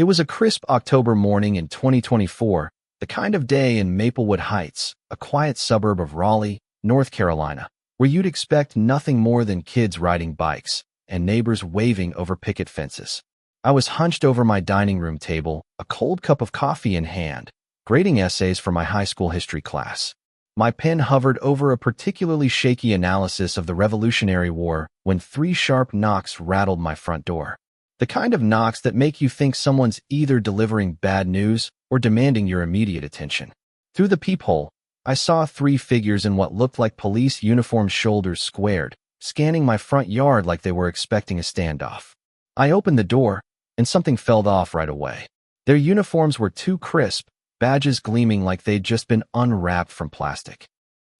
It was a crisp October morning in 2024, the kind of day in Maplewood Heights, a quiet suburb of Raleigh, North Carolina, where you'd expect nothing more than kids riding bikes and neighbors waving over picket fences. I was hunched over my dining room table, a cold cup of coffee in hand, grading essays for my high school history class. My pen hovered over a particularly shaky analysis of the Revolutionary War when 3 sharp knocks rattled my front door. The kind of knocks that make you think someone's either delivering bad news or demanding your immediate attention. Through the peephole, I saw 3 figures in what looked like police uniforms, shoulders squared, scanning my front yard like they were expecting a standoff. I opened the door, and something fell off right away. Their uniforms were too crisp, badges gleaming like they'd just been unwrapped from plastic.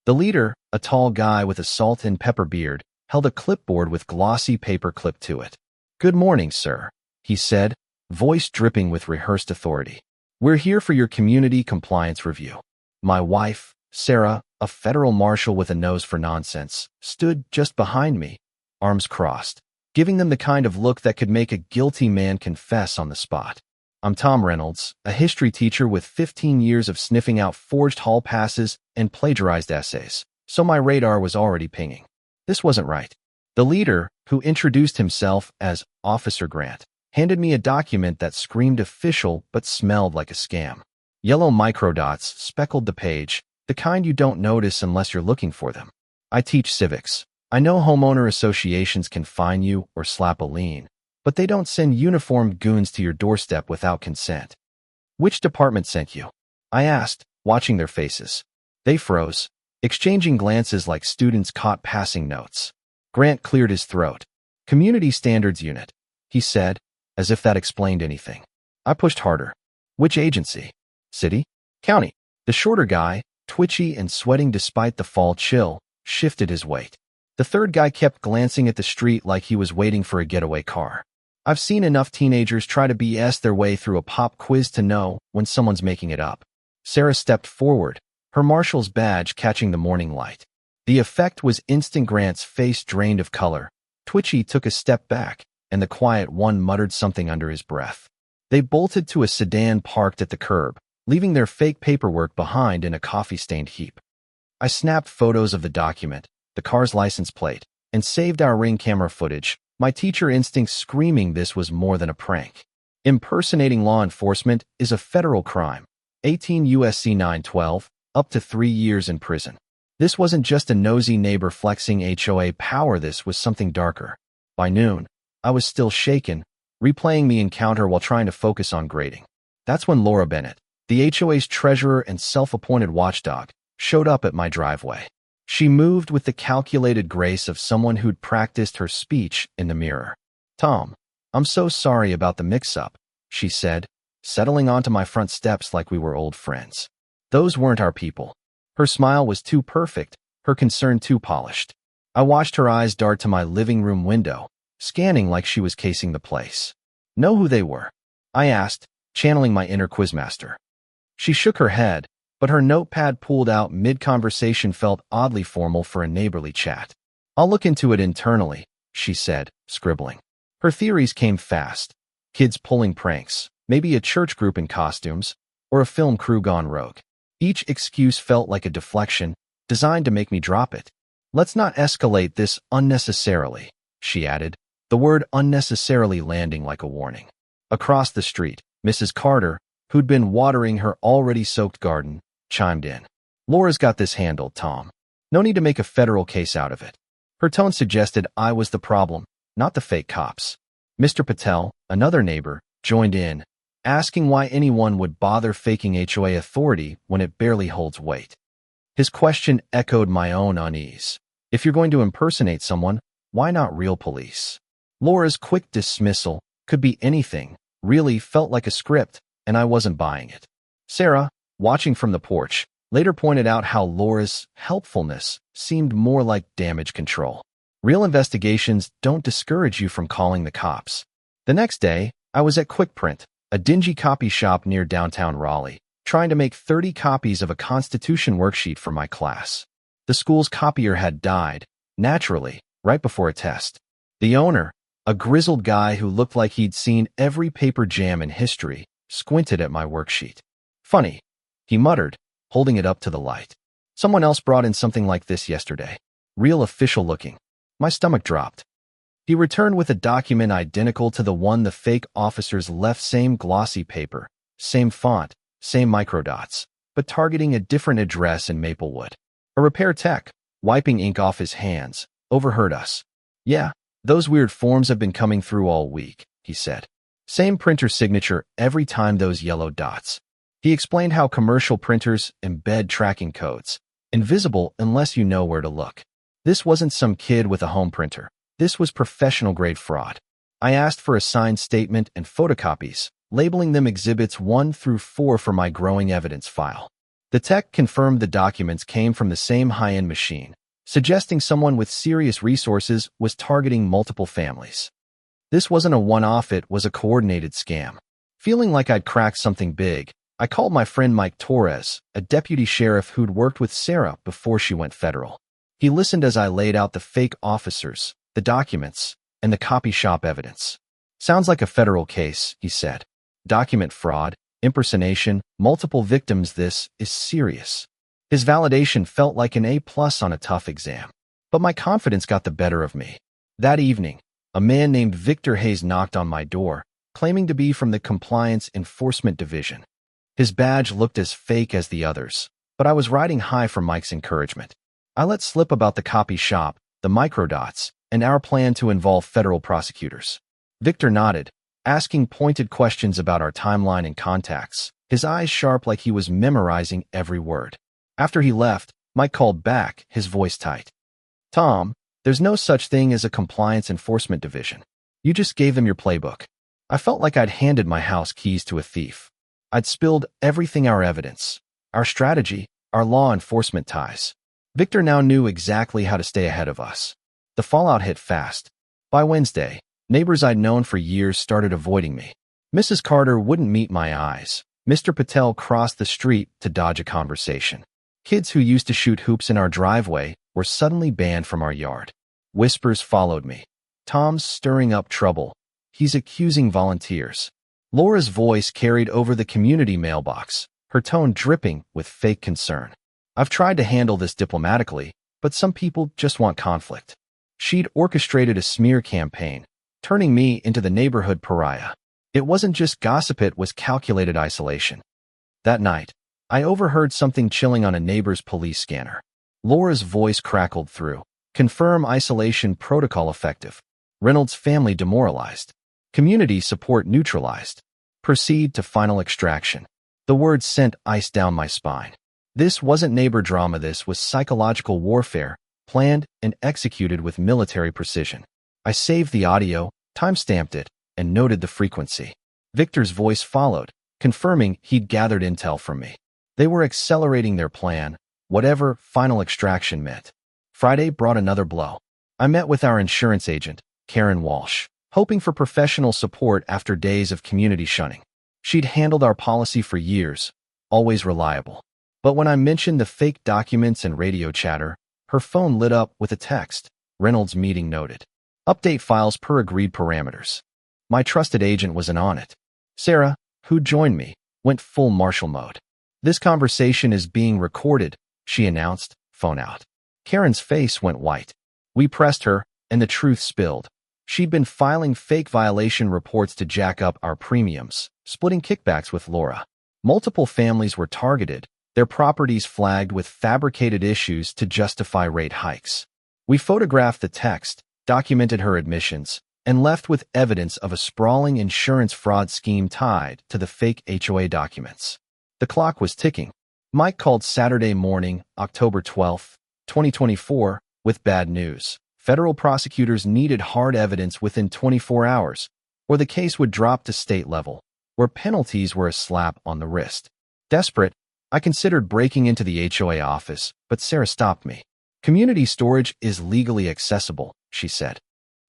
The leader, a tall guy with a salt and pepper beard, held a clipboard with glossy paper clipped to it. "Good morning, sir," he said, voice dripping with rehearsed authority. "We're here for your community compliance review." My wife, Sarah, a federal marshal with a nose for nonsense, stood just behind me, arms crossed, giving them the kind of look that could make a guilty man confess on the spot. I'm Tom Reynolds, a history teacher with 15 years of sniffing out forged hall passes and plagiarized essays, so my radar was already pinging. This wasn't right. The leader, who introduced himself as Officer Grant, handed me a document that screamed official but smelled like a scam. Yellow microdots speckled the page, the kind you don't notice unless you're looking for them. "I teach civics. I know homeowner associations can fine you or slap a lien, but they don't send uniformed goons to your doorstep without consent." "Which department sent you?" I asked, watching their faces. They froze, exchanging glances like students caught passing notes. Grant cleared his throat. "Community Standards Unit," he said, as if that explained anything. I pushed harder. "Which agency? City? County?" The shorter guy, twitchy and sweating despite the fall chill, shifted his weight. The third guy kept glancing at the street like he was waiting for a getaway car. I've seen enough teenagers try to BS their way through a pop quiz to know when someone's making it up. Sarah stepped forward, her marshal's badge catching the morning light. The effect was instant. Grant's face drained of color. Twitchy took a step back, and the quiet one muttered something under his breath. They bolted to a sedan parked at the curb, leaving their fake paperwork behind in a coffee-stained heap. I snapped photos of the document, the car's license plate, and saved our Ring camera footage, my teacher instincts screaming this was more than a prank. Impersonating law enforcement is a federal crime. 18 U.S.C. 912, up to 3 years in prison. This wasn't just a nosy neighbor flexing HOA power, this was something darker. By noon, I was still shaken, replaying the encounter while trying to focus on grading. That's when Laura Bennett, the HOA's treasurer and self-appointed watchdog, showed up at my driveway. She moved with the calculated grace of someone who'd practiced her speech in the mirror. "Tom, I'm so sorry about the mix-up," she said, settling onto my front steps like we were old friends. "Those weren't our people." Her smile was too perfect, her concern too polished. I watched her eyes dart to my living room window, scanning like she was casing the place. "Know who they were?" I asked, channeling my inner quizmaster. She shook her head, but her notepad pulled out mid-conversation felt oddly formal for a neighborly chat. "I'll look into it internally," she said, scribbling. Her theories came fast. Kids pulling pranks, maybe a church group in costumes, or a film crew gone rogue. Each excuse felt like a deflection, designed to make me drop it. "Let's not escalate this unnecessarily," she added, the word unnecessarily landing like a warning. Across the street, Mrs. Carter, who'd been watering her already soaked garden, chimed in. "Laura's got this handled, Tom. No need to make a federal case out of it." Her tone suggested I was the problem, not the fake cops. Mr. Patel, another neighbor, joined in, asking why anyone would bother faking HOA authority when it barely holds weight. His question echoed my own unease. If you're going to impersonate someone, why not real police? Laura's quick dismissal, could be anything, really felt like a script, and I wasn't buying it. Sarah, watching from the porch, later pointed out how Laura's helpfulness seemed more like damage control. Real investigations don't discourage you from calling the cops. The next day, I was at QuickPrint, a dingy copy shop near downtown Raleigh, trying to make 30 copies of a Constitution worksheet for my class. The school's copier had died, naturally, right before a test. The owner, A grizzled guy who looked like he'd seen every paper jam in history squinted at my worksheet. Funny, he muttered, holding it up to the light. Someone else brought in something like this yesterday. Real official looking. My stomach dropped. He returned with a document identical to the one the fake officers left, same glossy paper, same font, same microdots, but targeting a different address in Maplewood. A repair tech, wiping ink off his hands, overheard us. Yeah, those weird forms have been coming through all week, he said. Same printer signature every time, those yellow dots. He explained how commercial printers embed tracking codes, invisible unless you know where to look. This wasn't some kid with a home printer. This was professional-grade fraud. I asked for a signed statement and photocopies, labeling them Exhibits 1 through 4 for my growing evidence file. The tech confirmed the documents came from the same high-end machine, suggesting someone with serious resources was targeting multiple families. This wasn't a one-off, it was a coordinated scam. Feeling like I'd cracked something big, I called my friend Mike Torres, a deputy sheriff who'd worked with Sarah before she went federal. He listened as I laid out the fake officers, the documents, and the copy shop evidence. Sounds like a federal case, he said. Document fraud, impersonation, multiple victims, this is serious. His validation felt like an A+ on a tough exam. But my confidence got the better of me. That evening, a man named Victor Hayes knocked on my door, claiming to be from the Compliance Enforcement Division. His badge looked as fake as the others, but I was riding high from Mike's encouragement. I let slip about the copy shop, the microdots, and our plan to involve federal prosecutors. Victor nodded, asking pointed questions about our timeline and contacts, his eyes sharp like he was memorizing every word. After he left, Mike called back, his voice tight. Tom, there's no such thing as a compliance enforcement division. You just gave them your playbook. I felt like I'd handed my house keys to a thief. I'd spilled everything, our evidence, our strategy, our law enforcement ties. Victor now knew exactly how to stay ahead of us. The fallout hit fast. By Wednesday, neighbors I'd known for years started avoiding me. Mrs. Carter wouldn't meet my eyes. Mr. Patel crossed the street to dodge a conversation. Kids who used to shoot hoops in our driveway were suddenly banned from our yard. Whispers followed me. Tom's stirring up trouble. He's accusing volunteers. Laura's voice carried over the community mailbox, her tone dripping with fake concern. I've tried to handle this diplomatically, but some people just want conflict. She'd orchestrated a smear campaign, turning me into the neighborhood pariah. It wasn't just gossip, it was calculated isolation. That night, I overheard something chilling on a neighbor's police scanner. Laura's voice crackled through. Confirm isolation protocol effective. Reynolds' family demoralized. Community support neutralized. Proceed to final extraction. The words sent ice down my spine. This wasn't neighbor drama, this was psychological warfare, planned and executed with military precision. I saved the audio, time-stamped it, and noted the frequency. Victor's voice followed, confirming he'd gathered intel from me. They were accelerating their plan, whatever final extraction meant. Friday brought another blow. I met with our insurance agent, Karen Walsh, hoping for professional support after days of community shunning. She'd handled our policy for years, always reliable. But when I mentioned the fake documents and radio chatter, her phone lit up with a text. Reynolds meeting noted. Update files per agreed parameters. My trusted agent wasn't on it. Sarah, who joined me, went full Marshal mode. This conversation is being recorded, she announced, phone out. Karen's face went white. We pressed her, and the truth spilled. She'd been filing fake violation reports to jack up our premiums, splitting kickbacks with Laura. Multiple families were targeted, their properties flagged with fabricated issues to justify rate hikes. We photographed the text, documented her admissions, and left with evidence of a sprawling insurance fraud scheme tied to the fake HOA documents. The clock was ticking. Mike called Saturday morning, October 12, 2024, with bad news. Federal prosecutors needed hard evidence within 24 hours, or the case would drop to state level, where penalties were a slap on the wrist. Desperate, I considered breaking into the HOA office, but Sarah stopped me. Community storage is legally accessible, she said.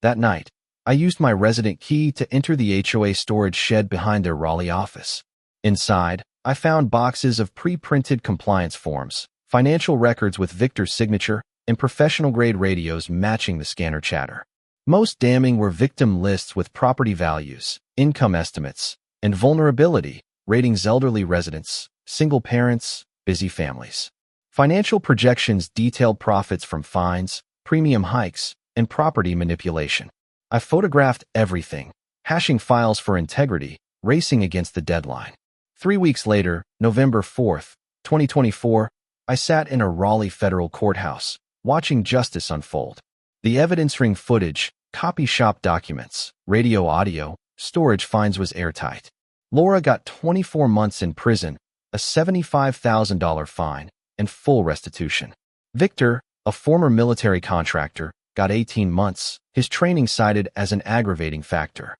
That night, I used my resident key to enter the HOA storage shed behind their Raleigh office. Inside, I found boxes of pre-printed compliance forms, financial records with Victor's signature, and professional-grade radios matching the scanner chatter. Most damning were victim lists with property values, income estimates, and vulnerability, ratings elderly residents, single parents, busy families. Financial projections detailed profits from fines, premium hikes, and property manipulation. I photographed everything, hashing files for integrity, racing against the deadline. 3 weeks later, November 4th, 2024, I sat in a Raleigh federal courthouse, watching justice unfold. The evidence ring footage, copy shop documents, radio audio, storage finds was airtight. Laura got 24 months in prison, a $75,000 fine, and full restitution. Victor, a former military contractor, got 18 months, his training cited as an aggravating factor.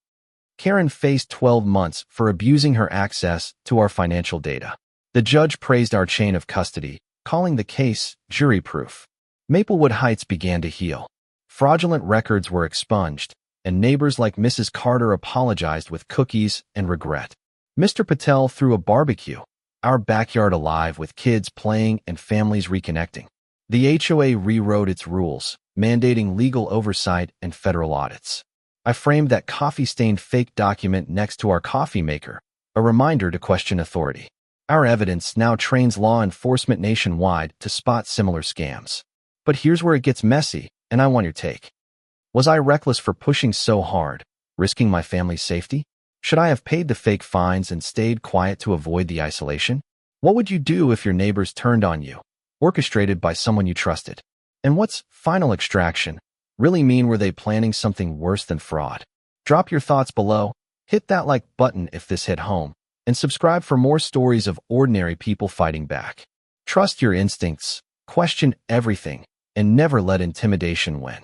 Karen faced 12 months for abusing her access to our financial data. The judge praised our chain of custody, calling the case jury-proof. Maplewood Heights began to heal. Fraudulent records were expunged, and neighbors like Mrs. Carter apologized with cookies and regret. Mr. Patel threw a barbecue, our backyard alive with kids playing and families reconnecting. The HOA rewrote its rules, mandating legal oversight and federal audits. I framed that coffee-stained fake document next to our coffee maker, a reminder to question authority. Our evidence now trains law enforcement nationwide to spot similar scams. But here's where it gets messy, and I want your take. Was I reckless for pushing so hard, risking my family's safety? Should I have paid the fake fines and stayed quiet to avoid the isolation? What would you do if your neighbors turned on you, orchestrated by someone you trusted? And what's final extraction really mean? Were they planning something worse than fraud? Drop your thoughts below, hit that like button if this hit home, and subscribe for more stories of ordinary people fighting back. Trust your instincts, question everything, and never let intimidation win.